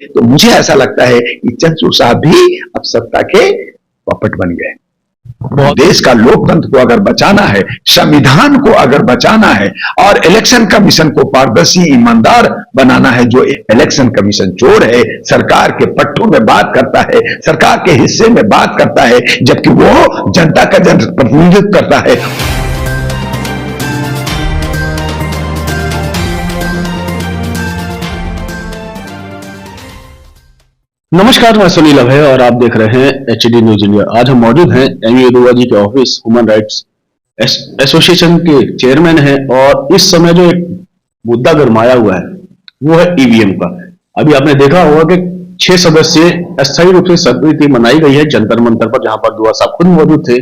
तो मुझे ऐसा लगता है कि चंद्रचूड़ साहब भी अब सत्ता के पपट बन गए। देश का लोकतंत्र को अगर बचाना है, संविधान को अगर बचाना है और इलेक्शन कमीशन को पारदर्शी ईमानदार बनाना है, जो इलेक्शन कमीशन चोर है, सरकार के पट्टों में बात करता है, सरकार के हिस्से में बात करता है, जबकि वो जनता का प्रतिनिधित्व करता है। नमस्कार, मैं सुनील अभय और आप देख रहे हैं HD न्यूज इंडिया। आज हम मौजूद हैं एम येदियुरप्पा जी के ऑफिस, ह्यूमन राइट्स एसोसिएशन के चेयरमैन हैं और इस समय जो एक मुद्दा गरमाया हुआ है वो है ईवीएम का। अभी आपने देखा होगा कि 6 सदस्यीय अस्थायी रूप से समिति बनाई गई है जंतर मंतर पर, जहां पर दुआ साहब खुद मौजूद थे।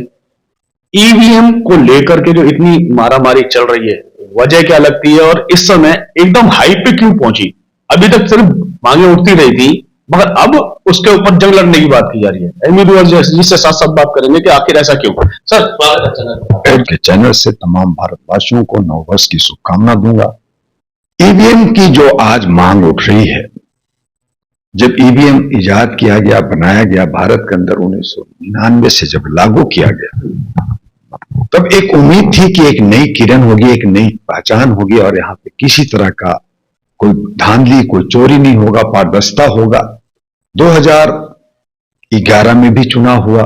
ईवीएम को लेकर के जो इतनी मारामारी चल रही है, वजह क्या लगती है और इस समय एकदम हाई पे क्यों पहुंची? अभी तक सिर्फ मांगे उठती रही थी, मगर अब उसके ऊपर जंग लड़ने की बात की जा रही है। एम येदियुरप्पा जी से साथ साथ बात करेंगे कि आखिर ऐसा क्यों। सर, के चैनल से तमाम भारतवासियों को नववर्ष की शुभकामना दूंगा। ईवीएम की जो आज मांग उठ रही है, जब ईवीएम इजाद किया गया, बनाया गया भारत के अंदर 1999 से जब लागू किया गया, तब एक उम्मीद थी कि एक नई किरण होगी, एक नई पहचान होगी और यहाँ पे किसी तरह का कोई धांधली, कोई चोरी नहीं होगा, पारदर्शिता होगा। 2011 में भी चुनाव हुआ,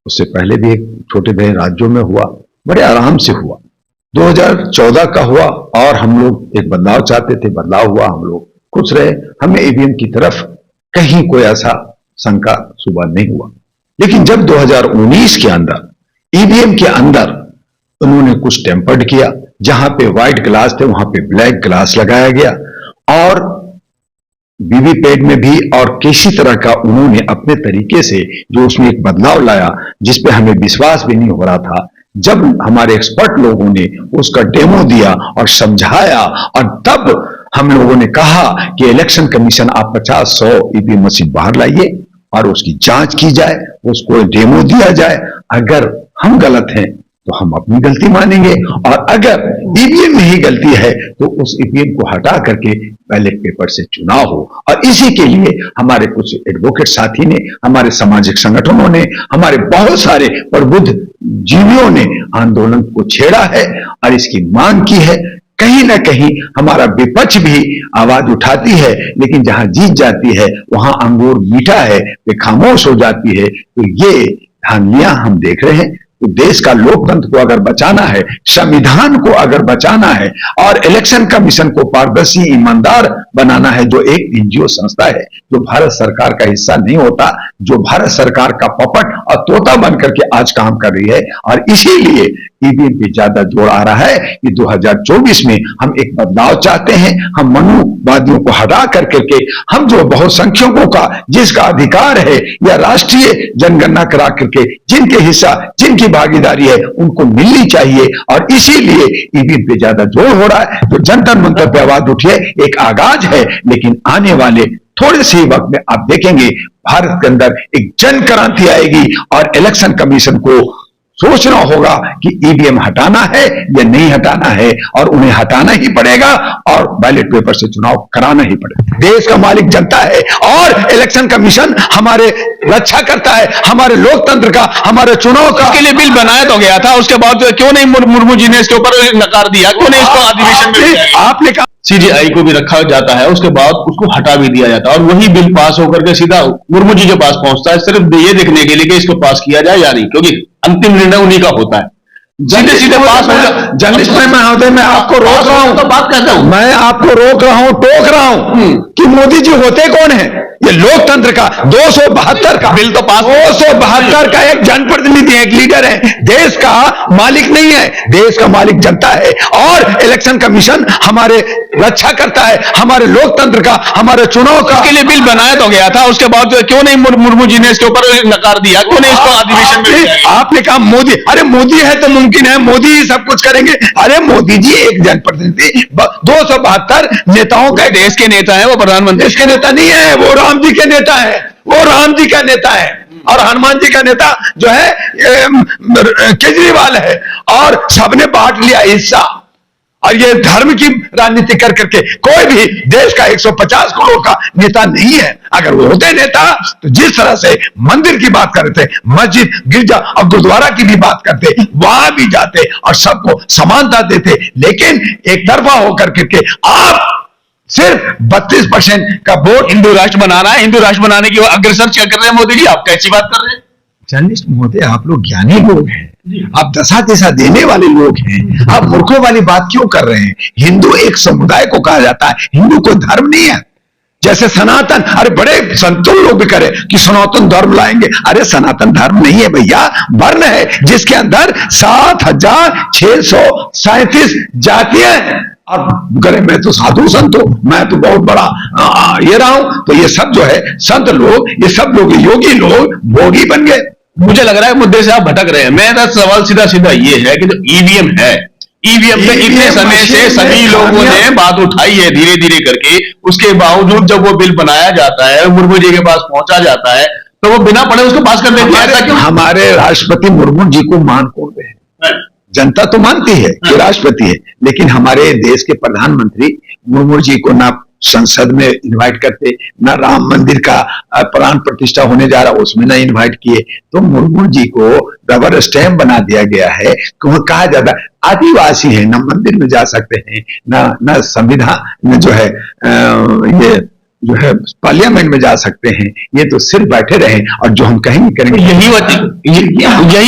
उससे पहले भी एक छोटे बड़े राज्यों में हुआ, बड़े आराम से हुआ। 2014 का हुआ और हम लोग एक बदलाव चाहते थे, बदलाव हुआ, हम लोग खुश रहे, हमें ईवीएम की तरफ कहीं कोई ऐसा शंका सुबह नहीं हुआ। लेकिन जब 2019 के अंदर ईवीएम के अंदर उन्होंने कुछ टेम्पर्ड किया, जहां पे व्हाइट ग्लास थे वहां पे ब्लैक ग्लास लगाया गया और वीवीपैट में भी और किसी तरह का उन्होंने अपने तरीके से जो उसमें एक बदलाव लाया, जिसपे हमें विश्वास भी नहीं हो रहा था। जब हमारे एक्सपर्ट लोगों ने उसका डेमो दिया और समझाया और तब हम लोगों ने कहा कि इलेक्शन कमीशन आप 50-100 ईवीएम मशीन बाहर लाइए और उसकी जांच की जाए, उसको डेमो दिया जाए। अगर हम गलत हैं तो हम अपनी गलती मानेंगे और अगर ईवीएम में ही गलती है तो उस ईवीएम को हटा करके बैलेट पेपर से चुनाव हो। और इसी के लिए हमारे कुछ एडवोकेट साथी ने, हमारे सामाजिक संगठनों ने, हमारे बहुत सारे प्रबुद्ध जीवियों ने आंदोलन को छेड़ा है और इसकी मांग की है। कहीं ना कहीं हमारा विपक्ष भी आवाज उठाती है, लेकिन जहां जीत जाती है वहां अंगूर मीठा है, वे खामोश हो जाती है। तो ये धांधलियां हम देख रहे हैं। तो देश का लोकतंत्र को अगर बचाना है, संविधान को अगर बचाना है और इलेक्शन कमीशन को पारदर्शी ईमानदार बनाना है, जो एक एनजीओ संस्था है, जो भारत सरकार का हिस्सा नहीं होता, जो भारत सरकार का पपट और तोता बन करके आज काम कर रही है। और इसीलिए ईवीएम पे ज्यादा जोर आ रहा है कि 2024 में हम एक बदलाव चाहते हैं। हम मनुवादियों को हटा करके हम जो बहुसंख्यकों का जिसका अधिकार है या राष्ट्रीय जनगणना करा करके जिनके हिस्सा, जिनकी भागीदारी है, उनको मिलनी चाहिए। और इसीलिए ईवीएम पे ज्यादा जोर हो रहा है। तो जंतर मंतर पे आवाज उठिए, एक आगाज है, लेकिन आने वाले थोड़े से वक्त में आप देखेंगे भारत के अंदर एक जन क्रांति आएगी और इलेक्शन कमीशन को सोचना होगा कि ईवीएम हटाना है या नहीं हटाना है, और उन्हें हटाना ही पड़ेगा और बैलेट पेपर से चुनाव कराना ही पड़ेगा। देश का मालिक जनता है और इलेक्शन कमीशन हमारे रक्षा करता है, हमारे लोकतंत्र का, हमारे चुनाव का। इसके लिए बिल बनाया तो गया था, उसके बाद क्यों नहीं मुर्मू जी ने इसके ऊपर नकार दिया? क्यों नहीं इसको अधिवेशन में? आपने कहा सीजेआई को भी रखा जाता है, उसके बाद उसको हटा भी दिया जाता है और वही बिल पास होकर के सीधा मुर्मू जी के पास पहुंचता है, सिर्फ ये देखने के लिए कि इसको पास किया जाए या नहीं, क्योंकि अंतिम निर्णय उन्हीं का होता है। सीधे सीधे पास हो जाए। जर्नलिस्ट में महोदय, मैं आपको रोक रहा हूं, तो बात करता हूं, मैं आपको रोक रहा हूं, टोक रहा हूं कि मोदी जी होते कौन है? ये लोकतंत्र का 272 का बिल तो पास, 272 का एक जनप्रतिनिधि है, एक लीडर है। देश का मालिक नहीं है, देश का मालिक जनता है और इलेक्शन कमीशन हमारे रक्षा करता है, हमारे लोकतंत्र का, हमारे चुनाव का। इसके लिए बिल बनाया तो गया था, उसके बाद क्यों नहीं मुर्मू जी ने इसके ऊपर नकार दिया? क्यों नहीं इसको अधिवेशन में? आपने कहा मोदी, अरे मोदी है तो मुमकिन है, मोदी ही सब कुछ करेंगे। अरे मोदी जी एक जनप्रतिनिधि, 272 नेताओं का, देश के नेता है वो, प्रधानमंत्री देश के नेता नहीं है, वो राम जी के नेता है, वो राम जी का नेता है और हनुमान जी का नेता जो है केजरीवाल है। और सबने बांट लिया हिस्सा, और ये धर्म की राजनीति कर करके कोई भी देश का 150 करोड़ का नेता नहीं है। अगर वो होते नेता तो जिस तरह से मंदिर की बात कर रहे थे, मस्जिद, गिरजा और गुरुद्वारा की भी बात करते, वहां भी जाते और सबको समानता देते। लेकिन एक तरफा होकर के आप सिर्फ 32% का वोट हिंदू राष्ट्र बनाना है, हिंदू राष्ट्र बनाने की अग्रसर क्या कर रहे हैं मोदी जी? आप कैसी बात कर रहे हैं? जर्नलिस्ट महोदय, आप लोग ज्ञानी लोग हैं, आप दशा दिशा देने वाले लोग हैं, आप मूर्खों वाली बात क्यों कर रहे हैं? हिंदू एक समुदाय को कहा जाता है, हिंदू कोई धर्म नहीं है। जैसे सनातन, अरे बड़े संतुल लोग भी करें कि सनातन धर्म लाएंगे, अरे सनातन धर्म नहीं है भैया, वर्ण है जिसके अंदर 7,637 जातियां हैं। अब करे मैं तो साधु संत हूं, मैं तो बहुत बड़ा ये रहा हूं, तो ये सब जो है संत लोग, ये सब लोग योगी लोग भोगी बन गए। मुझे लग रहा है मुद्दे से आप भटक रहे हैं। मेरा सवाल सीधा सीधा ये है कि जो ईवीएम है, ईवीएम पे इतने समय से सभी लोगों ने बात उठाई है धीरे धीरे करके, उसके बावजूद जब वो बिल बनाया जाता है, मुर्मू जी के पास पहुंचा जाता है, तो वो बिना पढ़े उसको पास कर देते हैं। ऐसा क्यों? हमारे राष्ट्रपति मुर्मू जी को मान कौन रहे? जनता तो मानती है कि राष्ट्रपति है, लेकिन हमारे देश के प्रधानमंत्री मुर्मू जी को ना संसद में इनवाइट करते, ना राम मंदिर का प्राण प्रतिष्ठा होने जा रहा उसमें ना इनवाइट किए। तो मुर्मू जी को रबर स्टैम्प बना दिया गया है कि वह कहा जाता है आदिवासी है, ना मंदिर में जा सकते हैं, ना संविधान में जो है ये जो है पार्लियामेंट में जा सकते हैं। ये तो सिर्फ बैठे रहे और जो हम कहेंगे करेंगे। यही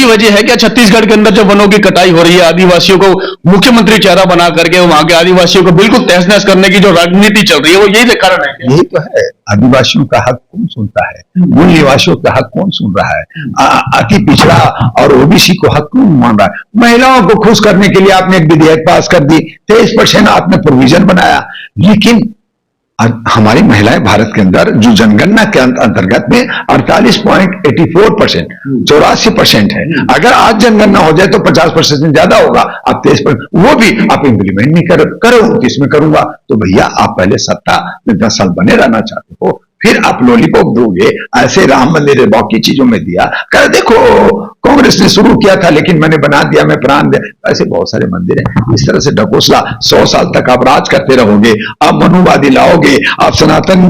वजह है कि छत्तीसगढ़ के अंदर जो वनों की कटाई हो रही है, आदिवासियों को मुख्यमंत्री चेहरा बना करके वहां के आदिवासियों को बिल्कुल तहस नहस करने की जो राजनीति चल रही है, वो यही कारण है। यही तो है, आदिवासियों का हक कौन सुनता है? मूल निवासियों का हक कौन सुन रहा है? अति पिछड़ा और ओबीसी को हक कौन मान रहा है? महिलाओं को खुश करने के लिए आपने एक विधेयक पास कर दी, 23% आपने प्रोविजन बनाया, लेकिन हमारी महिलाएं भारत के अंदर जो जनगणना के अंतर्गत में 48.84%, 84% है। अगर आज जनगणना हो जाए तो 50% से ज्यादा होगा। अब 23%, वो भी आप इम्प्लीमेंट नहीं करो, किसमें करूंगा? तो भैया आप पहले सत्ता में 10 साल बने रहना चाहते हो, फिर आप लॉलीपॉप दोगे, ऐसे राम मंदिर बाकी चीजों में दिया कर। देखो कांग्रेस ने शुरू किया था लेकिन मैंने बना दिया, मैं प्राण दिया, ऐसे बहुत सारे मंदिर हैं। इस तरह से ढकोसला 100 साल तक आप राज करते रहोगे, आप मनुवादी लाओगे, आप सनातन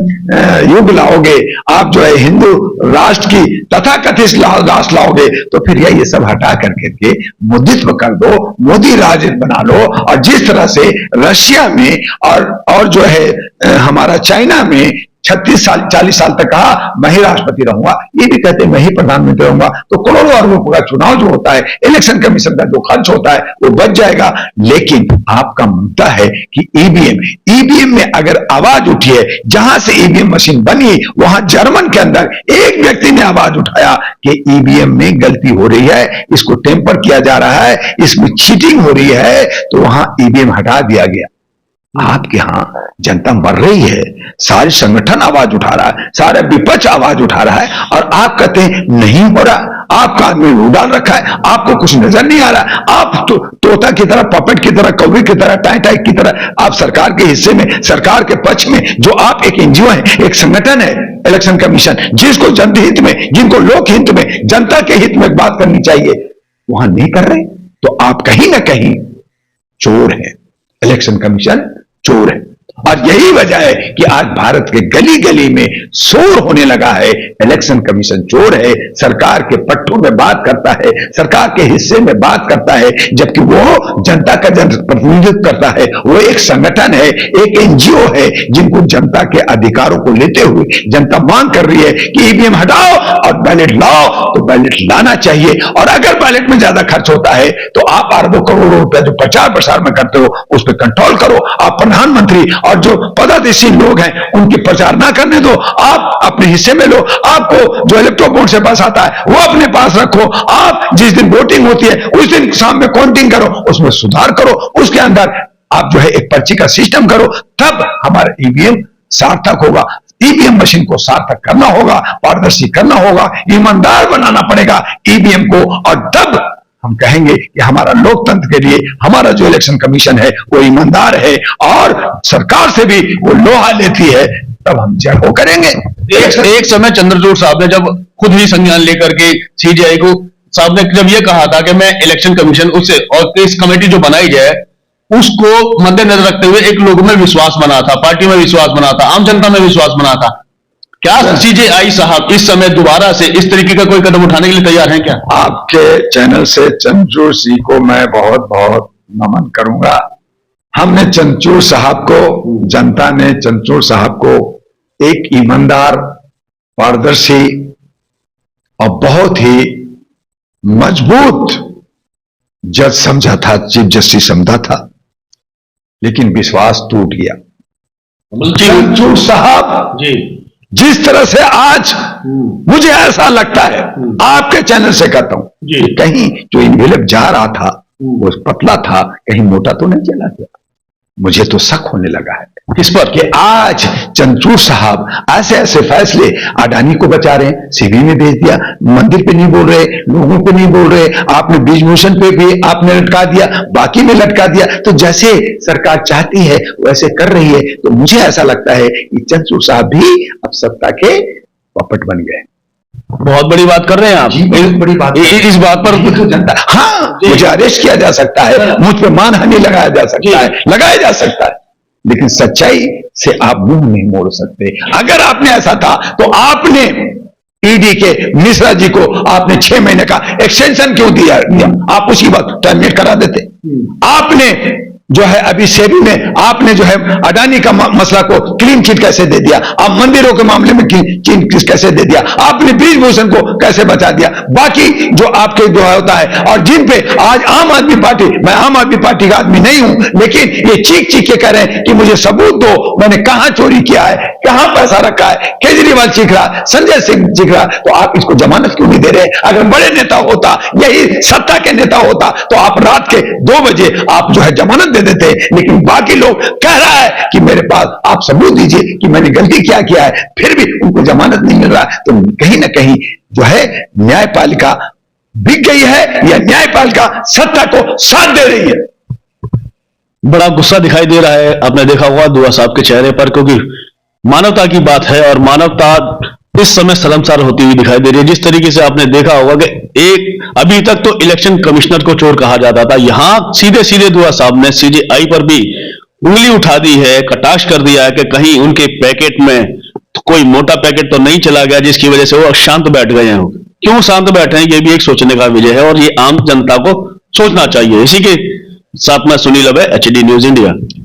युग लाओगे, आप जो है हिंदू राष्ट्र की तथाकथित राष्ट्र लाओगे, तो फिर ये सब हटा करके मोदित्व कर दो, मोदी राज बना लो। और जिस तरह से रशिया में और जो है हमारा चाइना में 36 साल 40 साल तक कहा मैं ही राष्ट्रपति रहूंगा, ये भी कहते हैं मैं ही प्रधानमंत्री रहूंगा, तो करोड़ों अरबों का चुनाव जो होता है, इलेक्शन कमीशन का जो खर्च होता है वो बच जाएगा। लेकिन आपका मुद्दा है कि ईवीएम में अगर आवाज उठी है, जहां से ईवीएम मशीन बनी वहां जर्मन के अंदर एक व्यक्ति ने आवाज उठाया कि ईवीएम में गलती हो रही है, इसको टेम्पर किया जा रहा है, इसमें चीटिंग हो रही है, तो वहां ईवीएम हटा दिया गया। आपके यहां जनता मर रही है, सारे संगठन आवाज उठा रहा है, सारा विपक्ष आवाज उठा रहा है, और आप कहते हैं नहीं हो रहा। आपका आदमी मुंह डाल रखा है, आपको कुछ नजर नहीं आ रहा। आप तोता की तरह, पपेट की तरह, कौवी की तरह, टाई टाई की तरह आप सरकार के हिस्से में, सरकार के पक्ष में, जो आप एक एनजीओ है, एक संगठन है इलेक्शन कमीशन, जिसको जनहित में, जिनको लोक हित में, जनता के हित में बात करनी चाहिए, वहां नहीं कर रहे, तो आप कहीं ना कहीं चोर है। इलेक्शन कमीशन चोर है। और यही वजह है कि आज भारत के गली गली में शोर होने लगा है, इलेक्शन कमीशन चोर है, सरकार के पट्टों में बात करता है, सरकार के हिस्से में बात करता है, जबकि वो जनता का प्रतिनिधित्व करता है। वो एक संगठन है, एक एनजीओ है, जिनको जनता के अधिकारों को लेते हुए जनता मांग कर रही है कि ईवीएम हटाओ और बैलेट लाओ, तो बैलेट लाना चाहिए। और अगर बैलेट में ज्यादा खर्च होता है तो आप अरबों करोड़ों रुपए जो प्रचार प्रसार में करते हो उस पर कंट्रोल करो। आप प्रधानमंत्री और जो पदाधिकारी लोग हैं उनकी प्रचार ना करने दो, आप अपने हिस्से में लो। आपको जो इलेक्ट्रोल बोर्ड से पास आता है वो अपने पास रखो। आप जिस दिन वोटिंग होती है उस दिन शाम में काउंटिंग करो, उसमें सुधार करो, उसके अंदर आप जो है एक पर्ची का सिस्टम करो, तब हमारा ईवीएम सार्थक होगा। ईवीएम मशीन को सार्थक करना होगा, पारदर्शी करना होगा, ईमानदार बनाना पड़ेगा ईवीएम को, और तब हम कहेंगे कि हमारा लोकतंत्र के लिए हमारा जो इलेक्शन कमीशन है वो ईमानदार है और सरकार से भी वो लोहा लेती है, तब हम जय हो करेंगे। एक समय चंद्रचूड़ साहब ने जब खुद ही संज्ञान लेकर के सीजीआई को साहब ने जब ये कहा था कि मैं इलेक्शन कमीशन उससे और केस कमेटी जो बनाई जाए उसको मद्देनजर रखते हुए एक लोगों में विश्वास बना था, पार्टी में विश्वास बना था, आम जनता में विश्वास बना था। क्या सीजेआई साहब इस समय दोबारा से इस तरीके का कोई कदम उठाने के लिए तैयार हैं क्या? आपके चैनल से चंद्रचूड़ जी को मैं बहुत बहुत नमन करूंगा। हमने चंद्रचूड़ साहब को, जनता ने चंद्रचूड़ साहब को एक ईमानदार, पारदर्शी और बहुत ही मजबूत जज समझा था, चीफ जस्टिस समझा था, लेकिन विश्वास टूट गया। चंद्रचूड़ साहब जी जिस तरह से आज मुझे ऐसा लगता है, आपके चैनल से कहता हूं जी, कि कहीं जो इन्वेलप जा रहा था वो पतला था, कहीं मोटा तो नहीं चला गया। मुझे तो शक होने लगा है इस पर कि आज चंद्रचूड़ साहब ऐसे ऐसे फैसले, अडानी को बचा रहे हैं, सीबी में भेज दिया, मंदिर पे नहीं बोल रहे, लोगों पे नहीं बोल रहे, आपने ब्रिजभूषण पे भी आपने लटका दिया, बाकी में लटका दिया। तो जैसे सरकार चाहती है वैसे कर रही है। तो मुझे ऐसा लगता है कि चंद्रचूड़ साहब भी अब सत्ता के पपट बन गए। बहुत बड़ी बात कर रहे हैं आप। बहुत बड़ी बात इस बात पर जनता, हाँ, मुझे अरेस्ट किया जा सकता है, मुझ पे मानहानि लगाया जा सकता है, लगाया जा सकता है, लेकिन सच्चाई से आप मुंह नहीं मोड़ सकते। अगर आपने ऐसा था तो आपने ईडी के मिश्रा जी को आपने 6 महीने का एक्सटेंशन क्यों दिया? आप उसी वक्त टर्मिनेट करा देते। आपने जो है अभी सेबी में आपने जो है अडानी का मसला को क्लीन चिट कैसे दे दिया? आप मंदिरों के मामले में क्लीन चिट कैसे दे दिया? आपने ब्रिजभूषण को कैसे बचा दिया? बाकी जो आपके जो होता है, और जिन पे आज आम आदमी पार्टी, मैं आम आदमी पार्टी का आदमी नहीं हूं, लेकिन ये चीख चीख के कह रहे हैं कि मुझे सबूत दो, मैंने कहां चोरी किया है, कहां पैसा रखा है। केजरीवाल चीख रहा, संजय सिंह चीख रहा, तो आप इसको जमानत क्यों नहीं दे रहे? अगर बड़े नेता होता, यही सत्ता के नेता होता, तो आप रात के 2 बजे आप जो है जमानत दे देते। लेकिन बाकी लोग कह रहा है कि मेरे पास आप सबूत दीजिए कि मैंने गलती क्या किया है, फिर भी उनको जमानत नहीं मिल रहा। तो कहीं ना कहीं जो है न्यायपालिका बिक गई है, या न्यायपालिका सत्ता को साथ दे रही है। बड़ा गुस्सा दिखाई दे रहा है, आपने देखा होगा दुआ साहब के चेहरे पर, क्योंकि मानवता की बात है और मानवता इस समय शर्मसार होती हुई दिखाई दे रही है। जिस तरीके से आपने देखा होगा कि एक अभी तक तो इलेक्शन कमिश्नर को चोर कहा जाता था, यहां सीधे सीधे दुआ साहब ने सीजेआई पर भी उंगली उठा दी है, कटाक्ष कर दिया है कि कहीं उनके पैकेट में कोई मोटा पैकेट तो नहीं चला गया जिसकी वजह से वो शांत बैठ गए हैं। क्यों शांत बैठे हैं, ये भी एक सोचने का विषय है और ये आम जनता को सोचना चाहिए। इसी के साथ मैं सुनील अभय, एचडी न्यूज इंडिया।